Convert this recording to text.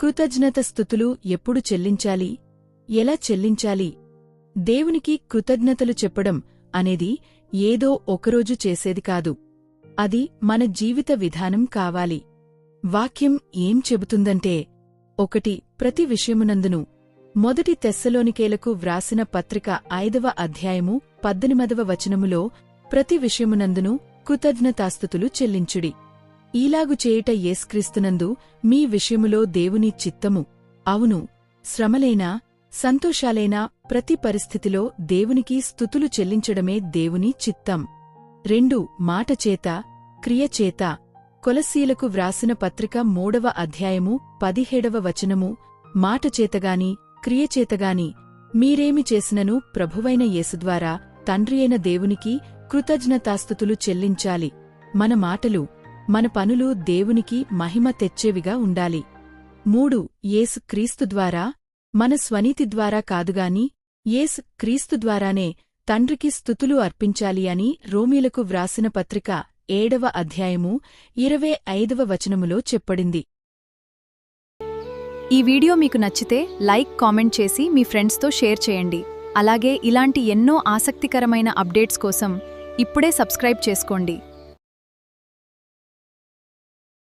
కృతజ్ఞత స్తుతులు ఎప్పుడు చెల్లించాలి, ఎలా చెల్లించాలి? దేవునికి కృతజ్ఞతలు చెప్పడం అనేది ఏదో ఒకరోజు చేసేది కాదు. అది మన జీవిత విధానం కావాలి. వాక్యం ఏం చెబుతుందంటే 1 ప్రతి విషయమునందును మొదటి తెస్సలోనికేలకు వ్రాసిన పత్రిక 5వ అధ్యాయము 18వ వచనములో ప్రతి విషయమునందును కృతజ్ఞతాస్తుతులు చెల్లించుడి. ఈలాగు చేయుట యేసుక్రీస్తునందు మీ విషయములో దేవుని చిత్తము. అవును, శ్రమలైనా సంతోషాలైనా ప్రతి పరిస్థితిలో దేవునికి స్తుతులు చెల్లించడమే దేవుని చిత్తం. 2 మాటచేత క్రియచేత కొలస్సీలకు వ్రాసిన పత్రిక 3వ అధ్యాయము 17వ వచనము మాటచేతగాని క్రియచేతగాని మీరేమి చేసినను ప్రభువైన యేసుద్వారా తండ్రియైన దేవునికి కృతజ్ఞతాస్తుతులు చెల్లించాలి. మన మాటలు మన పనులు దేవునికి మహిమ తెచ్చేవిగా ఉండాలి. 3 యేసు క్రీస్తు ద్వారా, మన స్వనీతి ద్వారా కాదుగాని యేసు క్రీస్తు ద్వారానే తండ్రికి స్తుతులు అర్పించాలి అని రోమీలకు వ్రాసిన పత్రిక 7వ అధ్యాయము 25వ వచనములో చెప్పడింది. ఈ వీడియో మీకు నచ్చితే లైక్, కామెంట్ చేసి మీ ఫ్రెండ్స్తో షేర్ చేయండి. అలాగే ఇలాంటి ఎన్నో ఆసక్తికరమైన అప్డేట్స్ కోసం ఇప్పుడే సబ్స్క్రైబ్ చేసుకోండి.